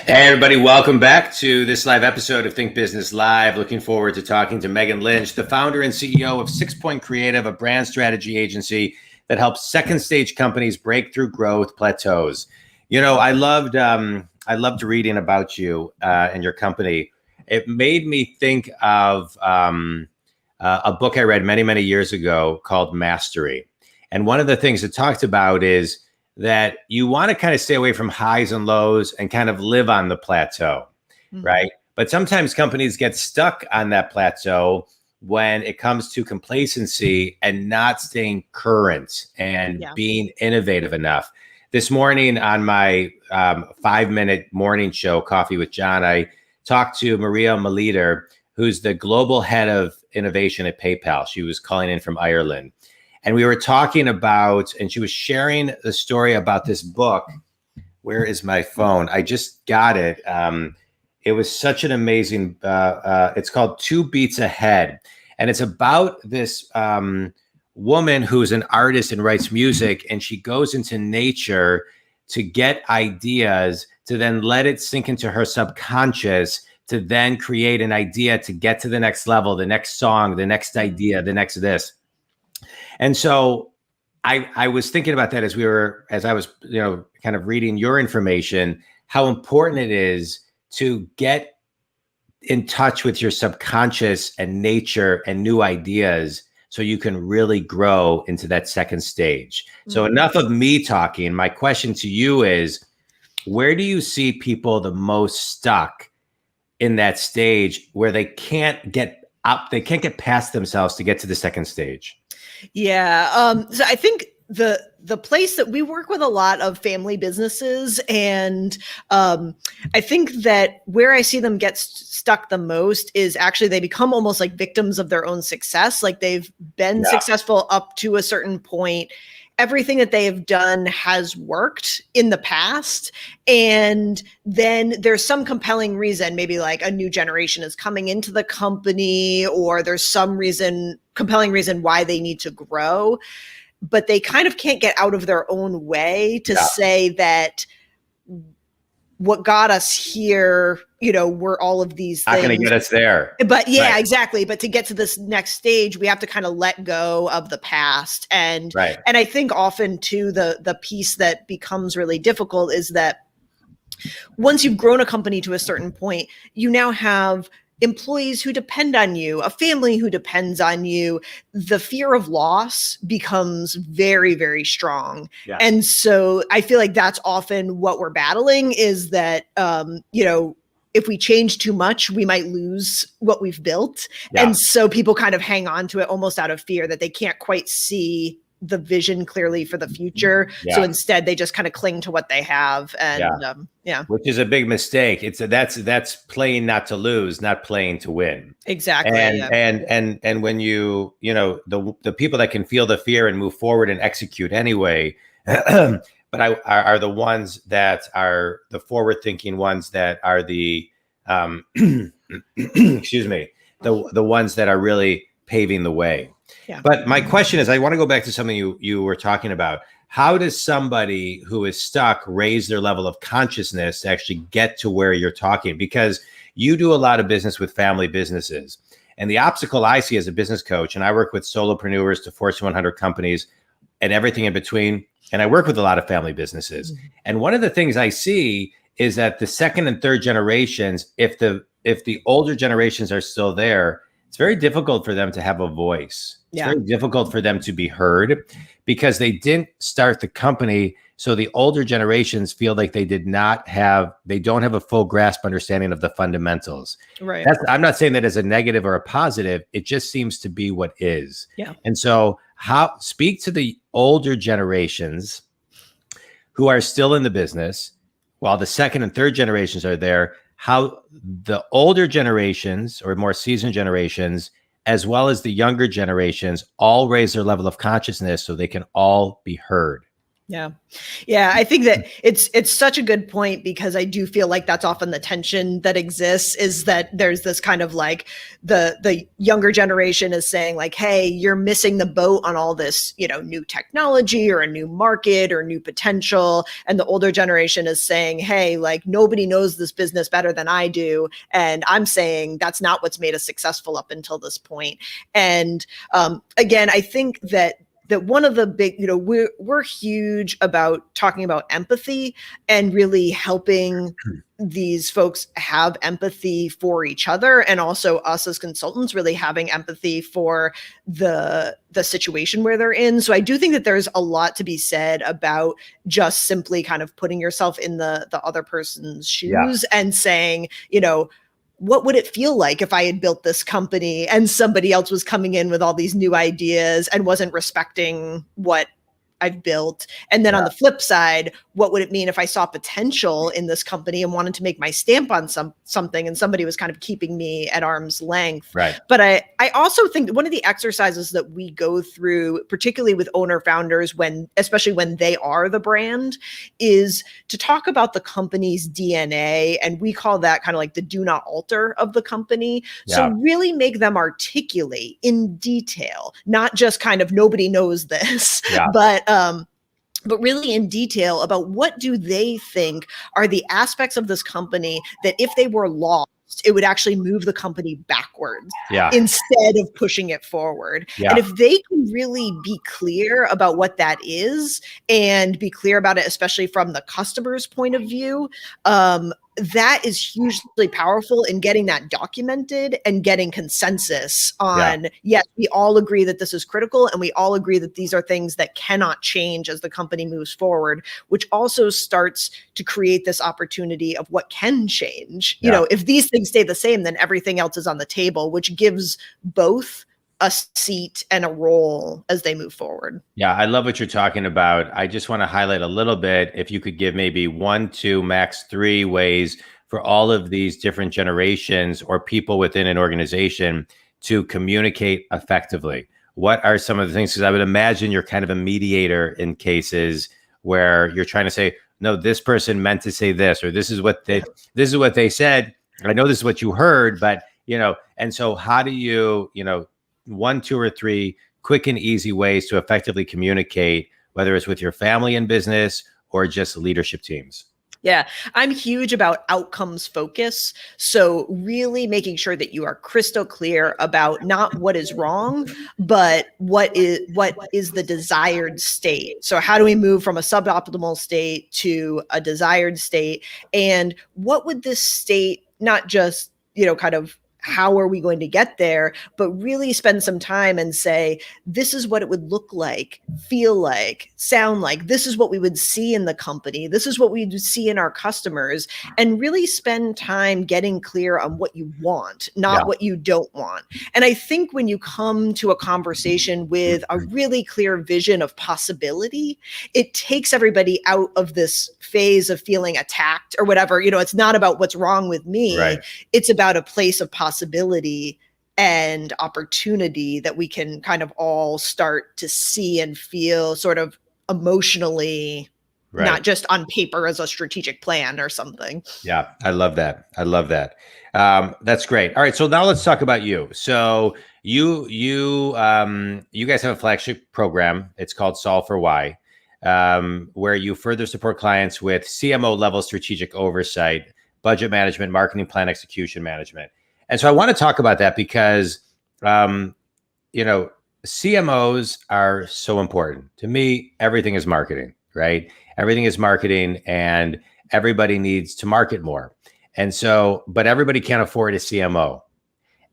Hey, everybody, welcome back to this live episode of Think Business Live. Looking forward to talking to Megan Lynch, the founder and CEO of 6 Point Creative, a brand strategy agency that helps second stage companies break through growth plateaus. You know, I loved reading about you and your company. It made me think of a book I read many, many years ago called Mastery. And one of the things it talked about is that you want to kind of stay away from highs and lows and kind of live on the plateau, right? But sometimes companies get stuck on that plateau when it comes to complacency and not staying current and being innovative enough. This morning on my 5-minute morning show, Coffee with John, I talked to Maria Meliter, who's the global head of innovation at PayPal. She was calling in from Ireland. And we were talking about, and she was sharing the story about this book. Where is my phone? I just got it. It was such an amazing, it's called 2 Beats Ahead. And it's about this woman who's an artist and writes music. And she goes into nature to get ideas, to then let it sink into her subconscious, to then create an idea to get to the next level, the next song, the next idea, the next this. And so I was thinking about that as I was, kind of reading your information, how important it is to get in touch with your subconscious and nature and new ideas so you can really grow into that second stage. So enough of me talking. My question to you is, where do you see people the most stuck in that stage where they can't get up, they can't get past themselves to get to the second stage? Yeah. So I think the place that we work with a lot of family businesses, and I think that where I see them get stuck the most is actually they become almost like victims of their own success. Like they've been successful up to a certain point. Everything that they have done has worked in the past. And then there's some compelling reason, maybe like a new generation is coming into the company, or there's some compelling reason why they need to grow. But they kind of can't get out of their own way to say that what got us here, were all of these things. Not going to get us there. But exactly. But to get to this next stage, we have to kind of let go of the past. And I think often too, the piece that becomes really difficult is that once you've grown a company to a certain point, you now have employees who depend on you, a family who depends on you. The fear of loss becomes very, very strong. Yeah. And so I feel like that's often what we're battling is that, if we change too much, we might lose what we've built. Yeah. And so people kind of hang on to it almost out of fear that they can't quite see the vision clearly for the future. Yeah. So instead they just kind of cling to what they have. And which is a big mistake. That's playing not to lose, not playing to win. Exactly. And when the people that can feel the fear and move forward and execute anyway, but are the ones that are the forward-thinking ones that are the excuse me, the ones that are really paving the way. Yeah. But my question is, I want to go back to something you were talking about. How does somebody who is stuck raise their level of consciousness to actually get to where you're talking? Because you do a lot of business with family businesses. And the obstacle I see as a business coach, and I work with solopreneurs to Fortune 100 companies and everything in between. And I work with a lot of family businesses. Mm-hmm. And one of the things I see is that the second and third generations, if the older generations are still there, it's very difficult for them to have a voice. It's very difficult for them to be heard because they didn't start the company. So the older generations feel like they don't have a full grasp understanding of the fundamentals. Right. I'm not saying that as a negative or a positive. It just seems to be what is. Yeah. And so speak to the older generations who are still in the business while the second and third generations are there, how the older generations or more seasoned generations, as well as the younger generations, all raise their level of consciousness so they can all be heard. Yeah. Yeah. I think that it's such a good point, because I do feel like that's often the tension that exists, is that there's this kind of like the younger generation is saying like, hey, you're missing the boat on all this, new technology or a new market or new potential. And the older generation is saying, hey, like nobody knows this business better than I do. And I'm saying that's not what's made us successful up until this point. And again, I think that one of the big, we're huge about talking about empathy and really helping these folks have empathy for each other, and also us as consultants really having empathy for the situation where they're in. So I do think that there's a lot to be said about just simply kind of putting yourself in the other person's shoes and saying, what would it feel like if I had built this company and somebody else was coming in with all these new ideas and wasn't respecting what I've built? And then on the flip side, what would it mean if I saw potential in this company and wanted to make my stamp on something, and somebody was kind of keeping me at arm's length? Right. But I also think that one of the exercises that we go through, particularly with owner founders, especially when they are the brand, is to talk about the company's DNA. And we call that kind of like the do not alter of the company. Yeah. So really make them articulate in detail, not just kind of nobody knows this, but really in detail about what do they think are the aspects of this company that if they were lost, it would actually move the company backwards instead of pushing it forward. Yeah. And if they can really be clear about what that is, and be clear about it, especially from the customer's point of view, that is hugely powerful in getting that documented and getting consensus on, yes, we all agree that this is critical, and we all agree that these are things that cannot change as the company moves forward, which also starts to create this opportunity of what can change. If these things stay the same, then everything else is on the table, which gives both a seat and a role as they move forward. Yeah, I love what you're talking about. I just want to highlight a little bit, if you could give maybe 1, 2, max 3 ways for all of these different generations or people within an organization to communicate effectively. What are some of the things? Because I would imagine you're kind of a mediator in cases where you're trying to say, no, this person meant to say this, or this is what they said. I know this is what you heard, but and so how do you, 1, 2, or 3 quick and easy ways to effectively communicate, whether it's with your family and business or just leadership teams? Yeah, I'm huge about outcomes focus. So really making sure that you are crystal clear about not what is wrong, but what is the desired state. So how do we move from a suboptimal state to a desired state? And what would this state, not just, kind of how are we going to get there, but really spend some time and say, this is what it would look like, feel like, sound like. This is what we would see in the company. This is what we would see in our customers, and really spend time getting clear on what you want, not what you don't want. And I think when you come to a conversation with a really clear vision of possibility, it takes everybody out of this phase of feeling attacked or whatever. It's not about what's wrong with me. Right. It's about a place of possibility and opportunity that we can kind of all start to see and feel sort of emotionally, not just on paper as a strategic plan or something. Yeah, I love that. That's great. All right, so now let's talk about you. So you guys have a flagship program. It's called Solve for Why, where you further support clients with CMO level strategic oversight, budget management, marketing plan execution management. And so I want to talk about that because, CMOs are so important. To me, everything is marketing, right? Everything is marketing, and everybody needs to market more. And so, but everybody can't afford a CMO.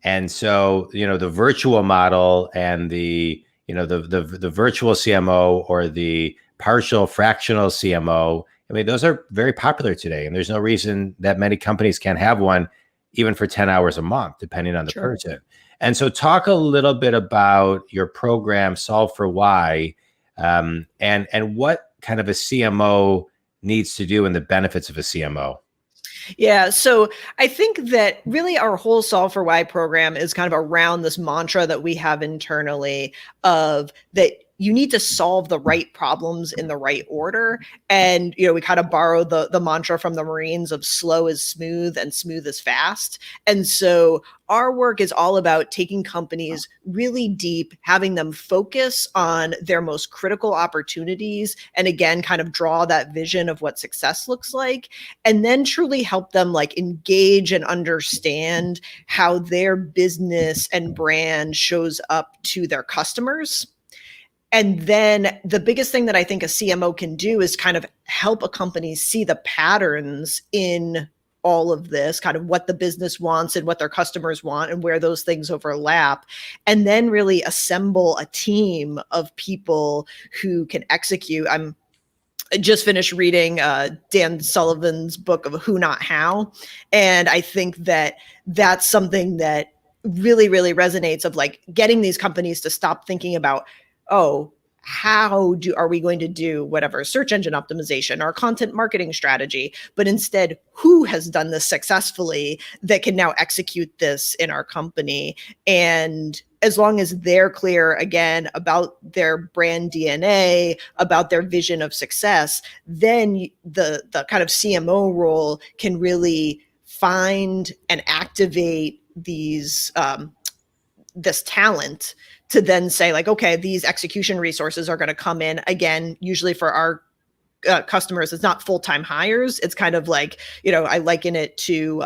And so, the virtual model and the virtual CMO or the partial fractional CMO, those are very popular today. And there's no reason that many companies can't have one, even for 10 hours a month, depending on the person. And so talk a little bit about your program, Solve for Why, and what kind of a CMO needs to do and the benefits of a CMO. Yeah. So I think that really our whole Solve for Why program is kind of around this mantra that we have internally of that you need to solve the right problems in the right order. And, we kind of borrow the mantra from the Marines of slow is smooth and smooth is fast. And so our work is all about taking companies really deep, having them focus on their most critical opportunities, and again, kind of draw that vision of what success looks like, and then truly help them like engage and understand how their business and brand shows up to their customers. And then the biggest thing that I think a CMO can do is kind of help a company see the patterns in all of this, kind of what the business wants and what their customers want and where those things overlap, and then really assemble a team of people who can execute. I just finished reading Dan Sullivan's book of Who Not How, and I think that that's something that really, really resonates, of like getting these companies to stop thinking about, oh, how are we going to do whatever search engine optimization or content marketing strategy, but instead, who has done this successfully that can now execute this in our company? And as long as they're clear, again, about their brand DNA, about their vision of success, then the kind of CMO role can really find and activate these this talent to then say like, okay, these execution resources are going to come in. Again, usually for our customers, it's not full-time hires. It's kind of like, I liken it to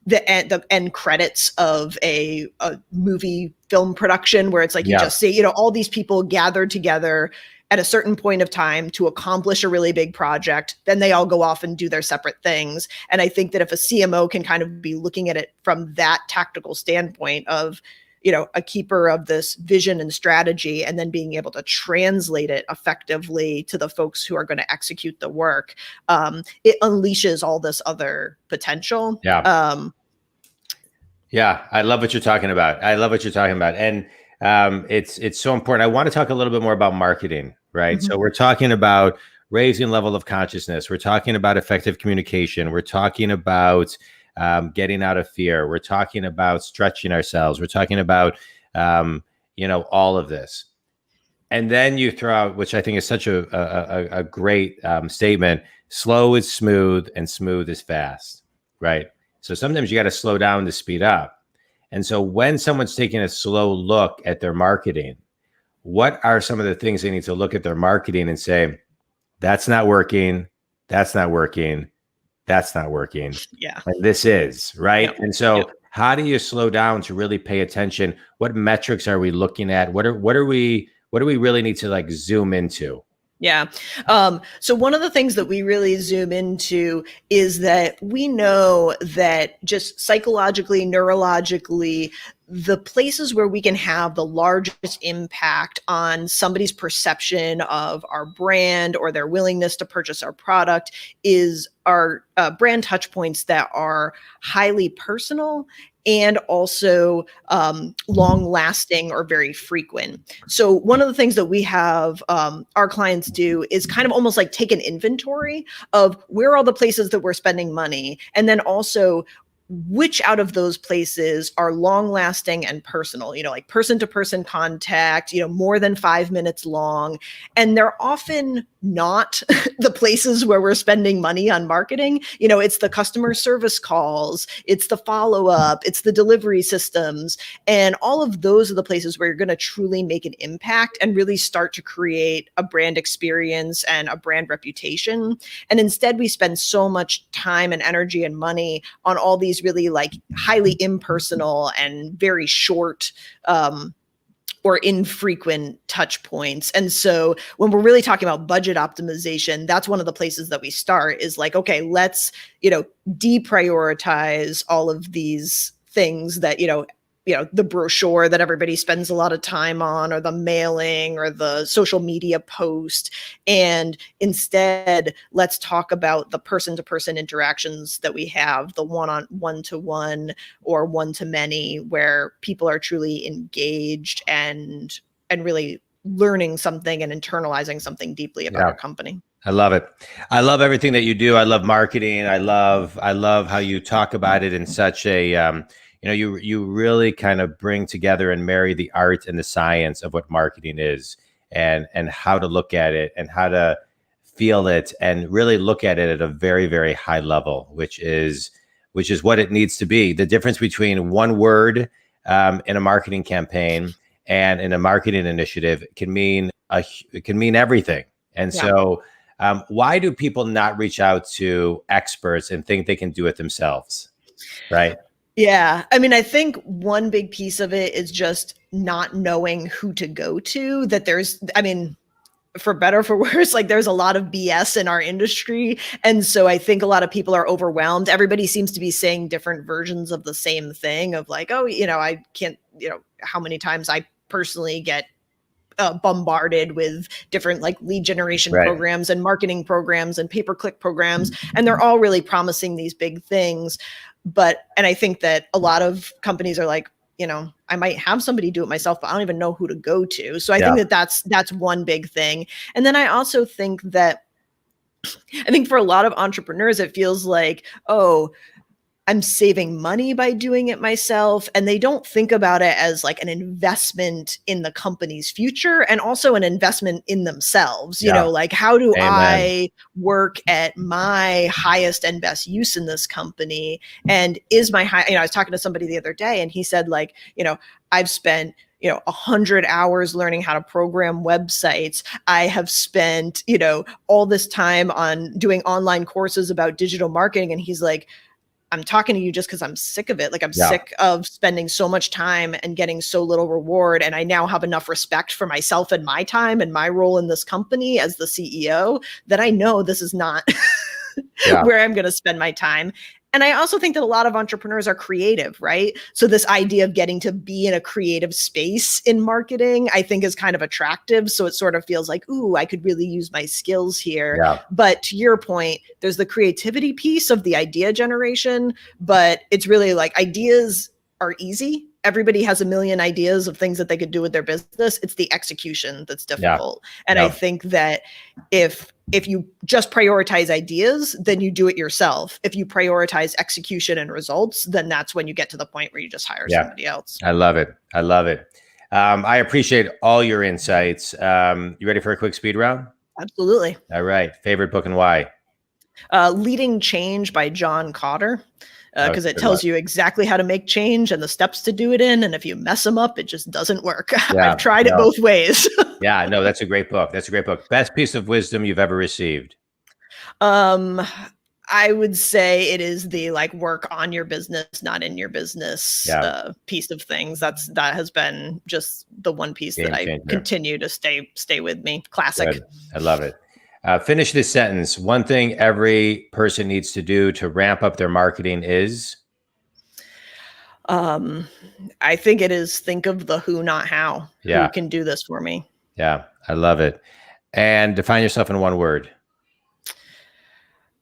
the end credits of a movie film production, where it's like, you just see, all these people gathered together at a certain point of time to accomplish a really big project. Then they all go off and do their separate things. And I think that if a CMO can kind of be looking at it from that tactical standpoint of, a keeper of this vision and strategy, and then being able to translate it effectively to the folks who are going to execute the work, it unleashes all this other potential. Yeah. I love what you're talking about. And it's so important. I want to talk a little bit more about marketing, right? Mm-hmm. So we're talking about raising level of consciousness. We're talking about effective communication. We're talking about getting out of fear. We're talking about stretching ourselves. We're talking about, all of this. And then you throw out, which I think is such a great statement, slow is smooth and smooth is fast, right? So sometimes you got to slow down to speed up. And so when someone's taking a slow look at their marketing, what are some of the things they need to look at their marketing and say, that's not working, that's not working, that's not working. Yeah. And this is, right? Yep. And so how do you slow down to really pay attention? What metrics are we looking at? What do we really need to like zoom into? Yeah. So one of the things that we really zoom into is that we know that just psychologically, neurologically, the places where we can have the largest impact on somebody's perception of our brand or their willingness to purchase our product is our brand touch points that are highly personal and also long lasting or very frequent. So one of the things that we have our clients do is kind of almost like take an inventory of where are all the places that we're spending money, and then also which out of those places are long lasting and personal, like person to person contact, more than 5 minutes long. And they're often not the places where we're spending money on marketing. It's the customer service calls, it's the follow up, it's the delivery systems. And all of those are the places where you're going to truly make an impact and really start to create a brand experience and a brand reputation. And instead, we spend so much time and energy and money on all these really like highly impersonal and very short or infrequent touch points. And so when we're really talking about budget optimization, that's one of the places that we start is like, okay, let's, deprioritize all of these things that, the brochure that everybody spends a lot of time on, or the mailing or the social media post. And instead, let's talk about the person-to-person interactions that we have, the one-to-one or one-to-many, where people are truly engaged and really learning something and internalizing something deeply about our company. I love it. I love everything that you do. I love marketing. I love how you talk about it in such a you really kind of bring together and marry the art and the science of what marketing is. and how to look at it and how to feel it and really look at it at a very, very high level, which is what it needs to be. The difference between one word in a marketing campaign and in a marketing initiative can mean everything. And so why do people not reach out to experts and think they can do it themselves? Right. Yeah. I mean, I think one big piece of it is just not knowing who to go to, that for better or for worse, like there's a lot of BS in our industry. And so I think a lot of people are overwhelmed. Everybody seems to be saying different versions of the same thing of like, oh, I can't, how many times I personally get bombarded with different like lead generation programs and marketing programs and pay-per-click programs. And they're all really promising these big things. And I think that a lot of companies are like, I might have somebody do it myself, but I don't even know who to go to. So I think that's one big thing. And then I also think for a lot of entrepreneurs, it feels like, oh, I'm saving money by doing it myself. And they don't think about it as like an investment in the company's future and also an investment in themselves. Like how do I work at my highest and best use in this company? And is my I was talking to somebody the other day and he said like, I've spent 100 hours learning how to program websites. I have spent, all this time on doing online courses about digital marketing. And he's like, I'm talking to you just because I'm sick of it. Like I'm sick of spending so much time and getting so little reward. And I now have enough respect for myself and my time and my role in this company as the CEO that I know this is not where I'm going to spend my time. And I also think that a lot of entrepreneurs are creative, right? So this idea of getting to be in a creative space in marketing, I think is kind of attractive. So it sort of feels like, ooh, I could really use my skills here. Yeah. But to your point, there's the creativity piece of the idea generation, but it's really like ideas are easy. Everybody has a million ideas of things that they could do with their business. It's the execution that's difficult. And I think that if you just prioritize ideas, then you do it yourself. If you prioritize execution and results, then that's when you get to the point where you just hire somebody else. I love it. I appreciate all your insights. You ready for a quick speed round? Absolutely. All right. Favorite book and why? Leading Change by John Kotter. Because it tells you exactly how to make change and the steps to do it in. And if you mess them up, it just doesn't work. I've tried it both ways. That's a great book. Best piece of wisdom you've ever received? I would say it is the like work on your business, not in your business piece of things. That has been just the one piece that I continue to stay with me. Classic. Good. I love it. Finish this sentence. One thing every person needs to do to ramp up their marketing is? I think it is think of the who, not how. Who can do this for me? Yeah, I love it. And define yourself in one word.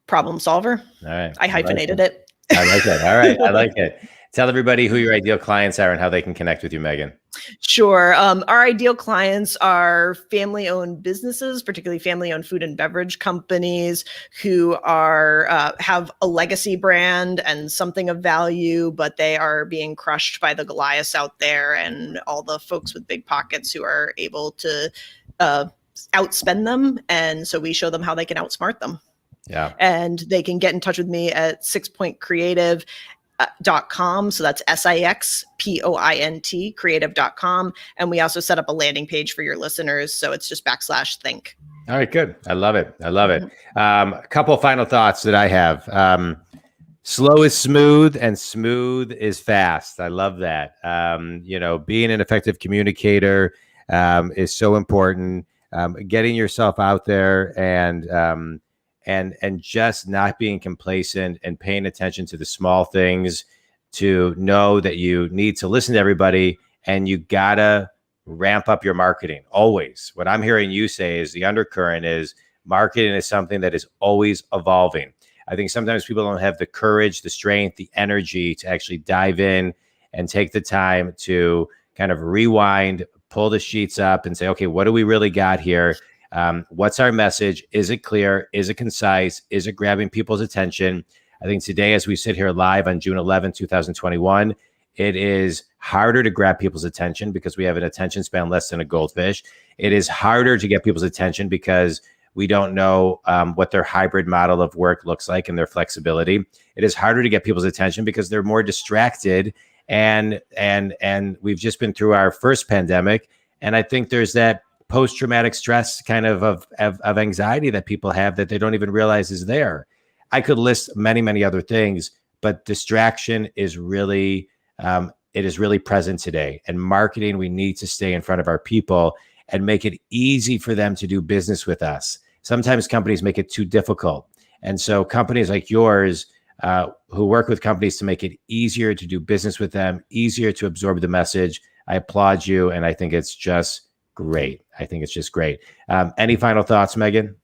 Problem solver. All right. I hyphenated it. I like it. All right. I like it. Tell everybody who your ideal clients are and how they can connect with you, Megan. Sure. Our ideal clients are family-owned businesses, particularly family-owned food and beverage companies who are have a legacy brand and something of value, but they are being crushed by the Goliaths out there and all the folks with big pockets who are able to outspend them. And so we show them how they can outsmart them. Yeah. And they can get in touch with me at 6pointcreative.com. So that's SIXPOINT creative.com. And we also set up a landing page for your listeners. So it's just /think. All right, good. I love it. A couple of final thoughts that I have. Slow is smooth and smooth is fast. I love that. Being an effective communicator is so important. Getting yourself out there and just not being complacent and paying attention to the small things, to know that you need to listen to everybody and you gotta ramp up your marketing always. What I'm hearing you say is the undercurrent is marketing is something that is always evolving. I think sometimes people don't have the courage, the strength, the energy to actually dive in and take the time to kind of rewind, pull the sheets up and say, okay, what do we really got here? What's our message? Is it clear? Is it concise? Is it grabbing people's attention? I think today, as we sit here live on June 11, 2021, It is harder to grab people's attention because we have an attention span less than a goldfish. It is harder to get people's attention because we don't know what their hybrid model of work looks like and their flexibility. It is harder to get people's attention because they're more distracted. And we've just been through our first pandemic. And I think there's that post-traumatic stress kind of anxiety that people have that they don't even realize is there. I could list many, many other things, but distraction is really, it is really present today. And marketing, we need to stay in front of our people and make it easy for them to do business with us. Sometimes companies make it too difficult. And so companies like yours, who work with companies to make it easier to do business with them, easier to absorb the message, I applaud you. And I think it's just great. I think it's just great. Any final thoughts, Megan?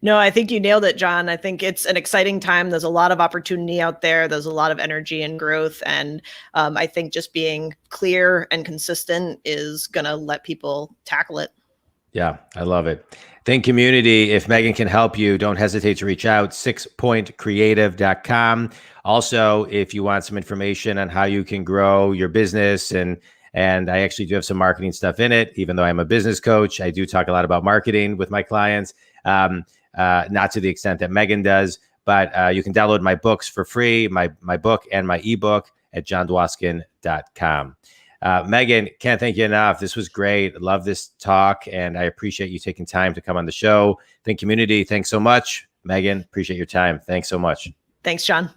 No, I think you nailed it, John. I think it's an exciting time. There's a lot of opportunity out there. There's a lot of energy and growth. And I think just being clear and consistent is going to let people tackle it. Yeah, I love it. Think community. If Megan can help you, don't hesitate to reach out, 6pointcreative.com. Also, if you want some information on how you can grow your business, and I actually do have some marketing stuff in it, even though I'm a business coach, I do talk a lot about marketing with my clients. Not to the extent that Megan does, but you can download my books for free, my book and my ebook at johndwoskin.com. Megan, can't thank you enough. This was great. Love this talk, and I appreciate you taking time to come on the show. Think community, thanks so much. Megan, appreciate your time. Thanks so much. Thanks, John.